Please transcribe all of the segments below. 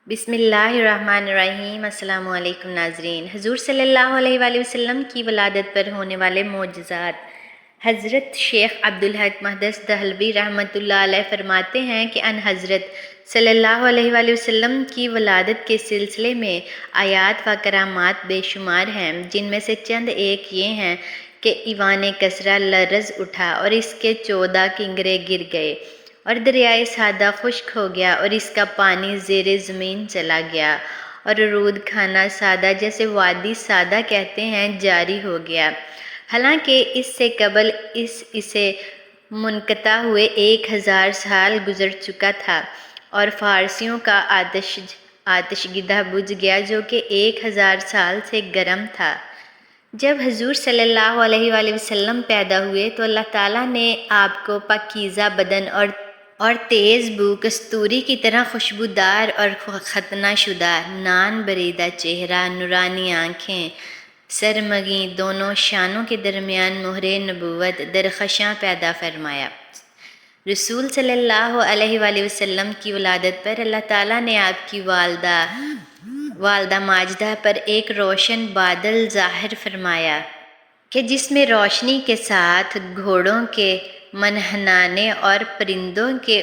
بسم اللہ الرحمن الرحیم۔ السلام علیکم ناظرین۔ حضور صلی اللہ علیہ وآلہ وسلم کی ولادت پر ہونے والے معجزات۔ حضرت شیخ عبدالحق محدث دہلوی رحمۃ اللہ علیہ فرماتے ہیں کہ ان حضرت صلی اللہ علیہ وآلہ وسلم کی ولادت کے سلسلے میں آیات و کرامات بے شمار ہیں، جن میں سے چند ایک یہ ہیں کہ ایوان کسریٰ لرز اٹھا اور اس کے 14 کنگرے گر گئے، اور دریائے سادہ خشک ہو گیا اور اس کا پانی زیر زمین چلا گیا، اور رود خانہ سادہ جسے وادی سادہ کہتے ہیں جاری ہو گیا، حالانکہ اس سے قبل اسے منقطع ہوئے 1000 سال گزر چکا تھا، اور فارسیوں کا آتشگدہ بجھ گیا جو کہ 1000 سال سے گرم تھا۔ جب حضور صلی اللہ علیہ وآلہ وسلم پیدا ہوئے تو اللہ تعالیٰ نے آپ کو پاکیزہ بدن اور تیز بو کستوری کی طرح خوشبودار اور ختنہ شدہ، نان بریدہ چہرہ، نورانی آنکھیں، سرمگی دونوں شانوں کے درمیان مہر نبوت درخشاں پیدا فرمایا۔ رسول صلی اللہ علیہ وآلہ وسلم کی ولادت پر اللہ تعالیٰ نے آپ کی والدہ ماجدہ پر ایک روشن بادل ظاہر فرمایا کہ جس میں روشنی کے ساتھ گھوڑوں کے منہنانے اور پرندوں کے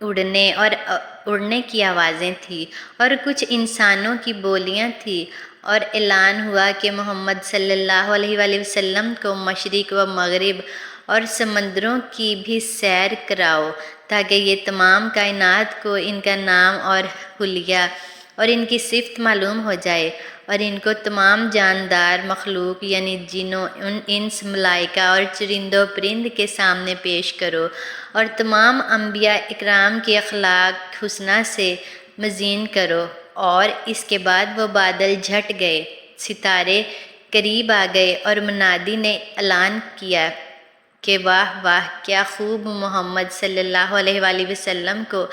اڑنے کی آوازیں تھیں، اور کچھ انسانوں کی بولیاں تھیں، اور اعلان ہوا کہ محمد صلی اللہ علیہ وآلہ وسلم کو مشرق و مغرب اور سمندروں کی بھی سیر کراؤ، تاکہ یہ تمام کائنات کو ان کا نام اور حلیہ اور ان کی صفت معلوم ہو جائے، اور ان کو تمام جاندار مخلوق یعنی جنوں، انس، ملائکہ اور چرند و پرند کے سامنے پیش کرو، اور تمام انبیاء اکرام کی اخلاق حسنہ سے مزین کرو۔ اور اس کے بعد وہ بادل جھٹ گئے، ستارے قریب آ گئے، اور منادی نے اعلان کیا کہ واہ واہ، کیا خوب محمد صلی اللہ علیہ وآلہ وسلم کو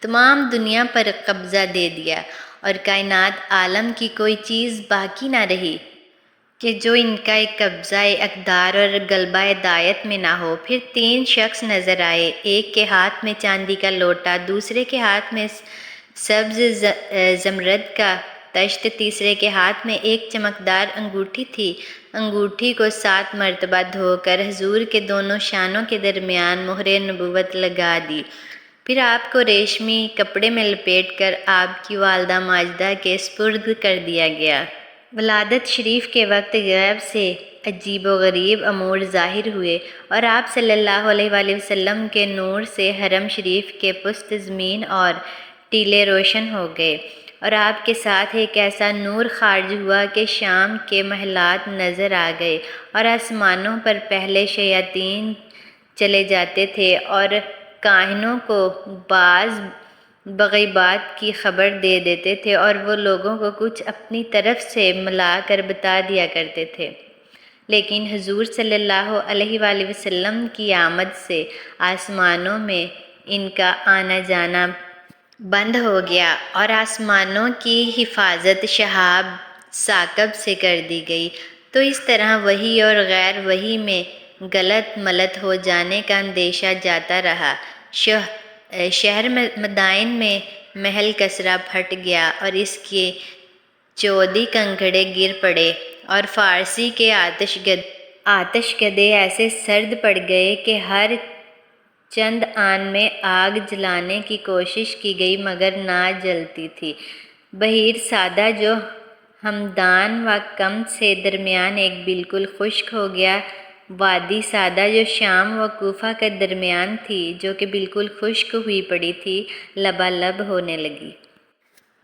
تمام دنیا پر قبضہ دے دیا، اور کائنات عالم کی کوئی چیز باقی نہ رہی کہ جو ان کا ایک قبضہ اقدار اور غلبہ ہدایت میں نہ ہو۔ پھر 3 شخص نظر آئے، ایک کے ہاتھ میں چاندی کا لوٹا، دوسرے کے ہاتھ میں سبز زمرد کا تشت، تیسرے کے ہاتھ میں ایک چمکدار انگوٹھی تھی۔ انگوٹھی کو 7 مرتبہ دھو کر حضور کے دونوں شانوں کے درمیان مہر نبوت لگا دی، پھر آپ کو ریشمی کپڑے میں لپیٹ کر آپ کی والدہ ماجدہ کے سپرد کر دیا گیا۔ ولادت شریف کے وقت غیب سے عجیب و غریب امور ظاہر ہوئے، اور آپ صلی اللہ علیہ وآلہ وسلم کے نور سے حرم شریف کے پست زمین اور ٹیلے روشن ہو گئے، اور آپ کے ساتھ ایک ایسا نور خارج ہوا کہ شام کے محلات نظر آ گئے، اور آسمانوں پر پہلے شیاطین چلے جاتے تھے اور کاہنوں کو بعض غیبات کی خبر دے دیتے تھے، اور وہ لوگوں کو کچھ اپنی طرف سے ملا کر بتا دیا کرتے تھے۔ لیکن حضور صلی اللہ علیہ وآلہ وسلم کی آمد سے آسمانوں میں ان کا آنا جانا بند ہو گیا، اور آسمانوں کی حفاظت شہاب ثاقب سے کر دی گئی، تو اس طرح وحی اور غیر وحی میں غلط ملت ہو جانے کا اندیشہ جاتا رہا۔ شہر مدائن میں محل کسریٰ پھٹ گیا، اور اس کے 14 کنکڑے گر پڑے، اور فارسی کے آتش گدے ایسے سرد پڑ گئے کہ ہر چند آن میں آگ جلانے کی کوشش کی گئی مگر نہ جلتی تھی۔ بحیر سادہ جو ہمدان و کم سے درمیان ایک بالکل خشک ہو گیا، وادی سادہ جو شام و کوفہ کے درمیان تھی جو کہ بالکل خشک ہوئی پڑی تھی، لبالب ہونے لگی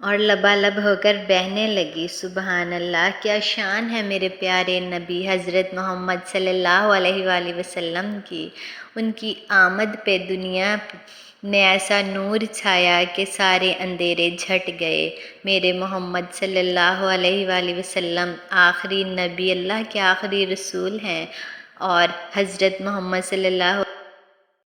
اور لبالب ہو کر بہنے لگی۔ سبحان اللہ، کیا شان ہے میرے پیارے نبی حضرت محمد صلی اللہ علیہ وآلہ وسلم کی۔ ان کی آمد پہ دنیا میں ایسا نور چھایا کہ سارے اندھیرے جھٹ گئے۔ میرے محمد صلی اللہ علیہ وآلہ وسلم آخری نبی، اللہ کے آخری رسول ہیں، اور حضرت محمد صلی اللہ